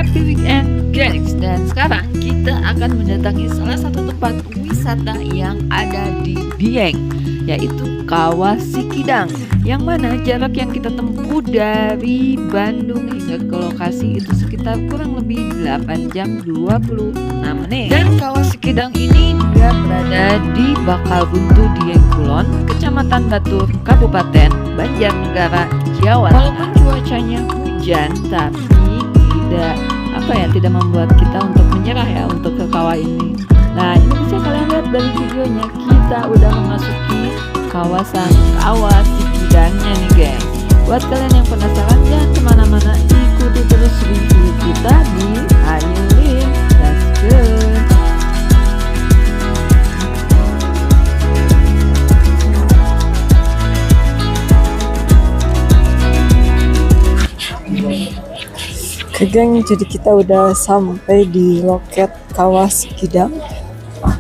happy weekend guys. Dan sekarang kita akan mendatangi salah satu tempat wisata yang ada di Dieng, yaitu Kawah Sikidang, yang mana jarak yang kita tempuh dari Bandung hingga ke lokasi itu sekitar kurang lebih 8 jam 26 menit. Dan Kawah Sikidang ini dia berada di Bakalbuntu, Dieng Kulon, Kecamatan Batur, Kabupaten Banjarnegara, Jawa. Walaupun cuacanya hujan, tapi tidak membuat kita untuk menyerah ya untuk ke kawah ini. Nah, ini bisa kalian lihat dari videonya, kita udah memasuki kawasan Kawah Sikidangnya nih guys. Buat kalian yang penasaran, jangan kemana-mana, ikuti terus review kita di Ayo Link. Let's go. Oke geng, jadi kita udah sampai di loket Kawah Sikidang.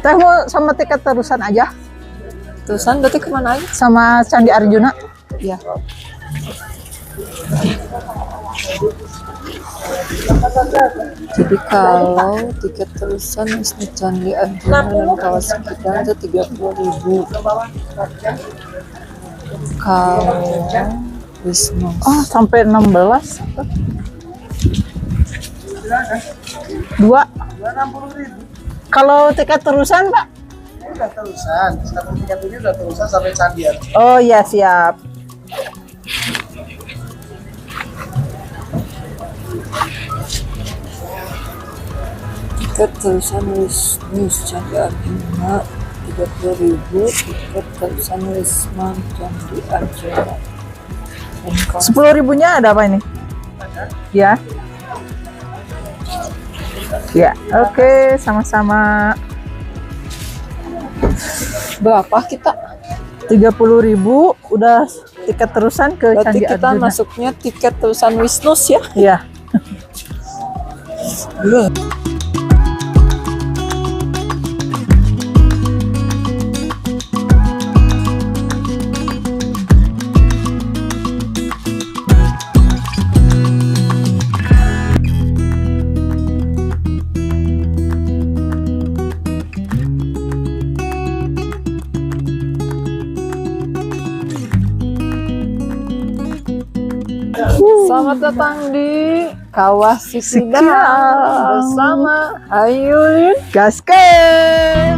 Teh mau sama tiket terusan aja? Terusan berarti kemana aja? Sama Candi Arjuna? Ya. Jadi kalau tiket terusan Wisnu Candi Arjuna dan Kawah Sikidang itu 30.000. Kalau Wisnu Sampai 16. 2. Kalau tiket terusan, Pak? Udah terusan, satu tiket ini udah terusan sampai Candi Arjuna. Oh iya, siap. tiket terusan Wisnu Candi Arjuna 30.000, tiket terusan Wisnu Candi Arjuna. 10.000-nya ada apa ini? Ya. Ya, oke, sama-sama. Berapa kita? 30.000 udah tiket terusan ke Berarti Candi kita Arjuna. masuknya tiket terusan Wisnus ya? Iya. Selamat datang di Kawah Sikidang Sikidang. bersama Ayulin. Gasken.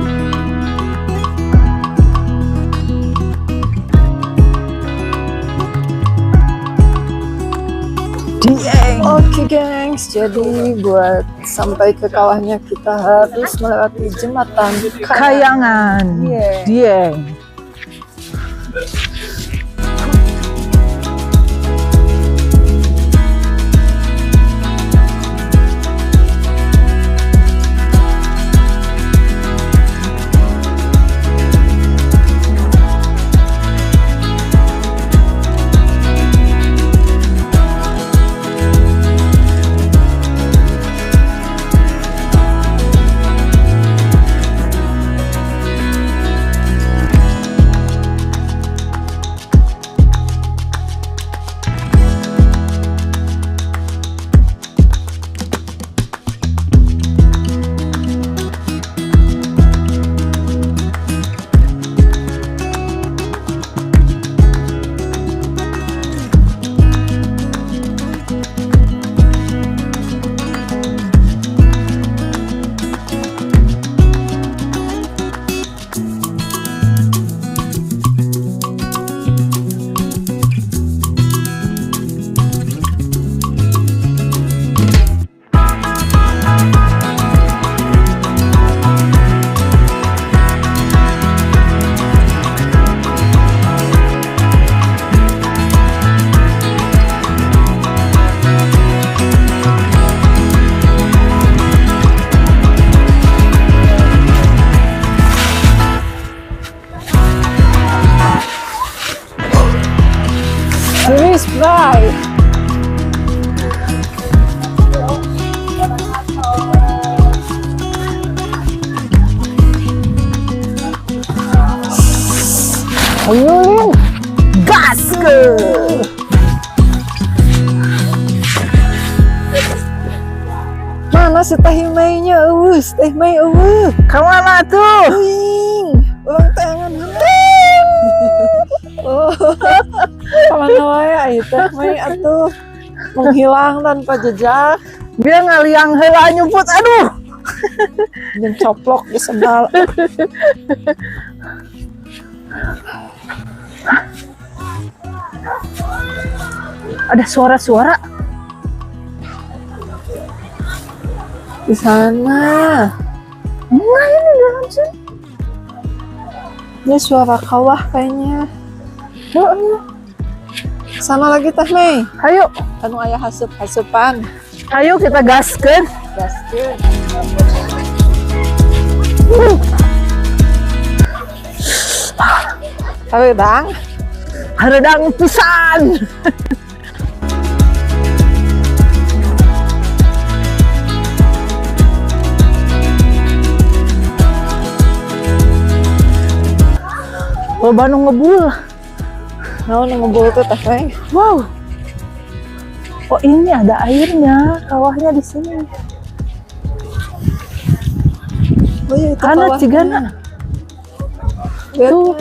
Dieng. Oke gengs, jadi buat sampai ke kawahnya kita harus melewati jembatan Kayangan. Iya. Dieng. si Teh Mei-nya eueus, Teh Mei eueuh. Kemana tuh? Ulang tangan. Oh. Kemana wae aya Teh Mei atuh? Menghilang tanpa jejak, Dia ngaliang heula nyumput, aduh. dan coplok di sendal. Ada suara-suara. Di sana. Enggak, ini dalam sini. Ini suara kawah kayaknya. Sana lagi Teh Mei. Ayo, Anu aya haseup-haseupan. ayo kita gaskeun. Gaskeun. Hareudang. Hareudang pisan. Loba nu ngebul. Naon nu ngebul teh Teh Mei? Wow. Oh, ini ada airnya, kawahnya di sini. Oh iya itu Kana kawahnya. cigana. Lihat. Tuh.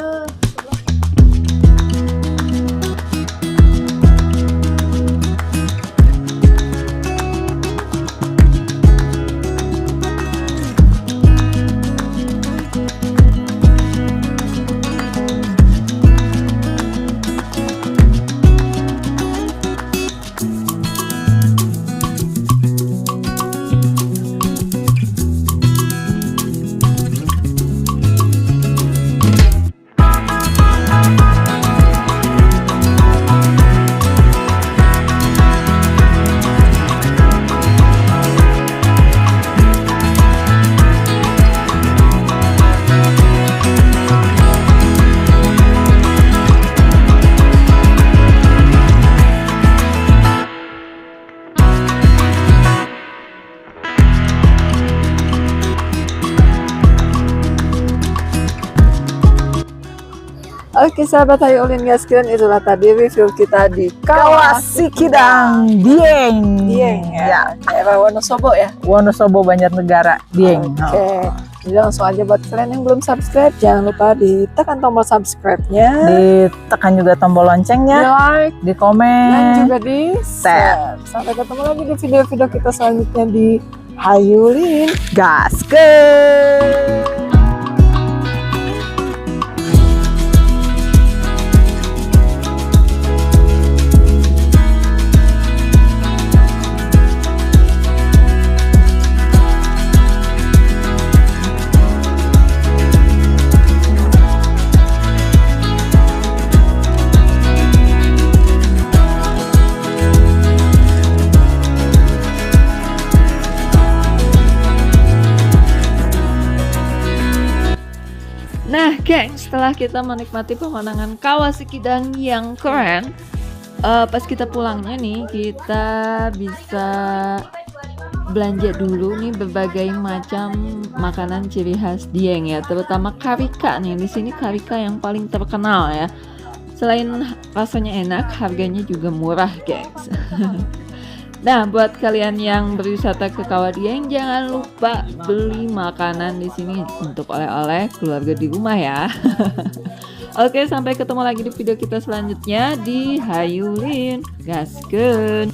Oke sahabat Hayu Ulin gaskeun, itulah tadi review kita di Kawah Sikidang, Dieng. Dieng ya, daerah Wonosobo ya. Wonosobo, Banjarnegara, Dieng. Oke, jadi langsung aja buat kalian yang belum subscribe, jangan lupa ditekan tombol subscribe-nya, Ditekan juga tombol di loncengnya, like, di dan komen. juga di share. Sampai ketemu lagi di video-video kita selanjutnya di Hayu Ulin. Gaskeun. Nah, geng, setelah kita menikmati pemandangan Kawah Sikidang yang keren, pas kita pulangnya nih, kita bisa belanja dulu nih berbagai macam makanan ciri khas Dieng ya, terutama karika nih. Di sini karika yang paling terkenal ya. Selain rasanya enak, harganya juga murah, gengs. Nah, buat kalian yang berwisata ke Kawah Dieng, jangan lupa beli makanan di sini untuk oleh-oleh keluarga di rumah ya. Oke, sampai ketemu lagi di video kita selanjutnya di Hayu Ulin. Gaskeun.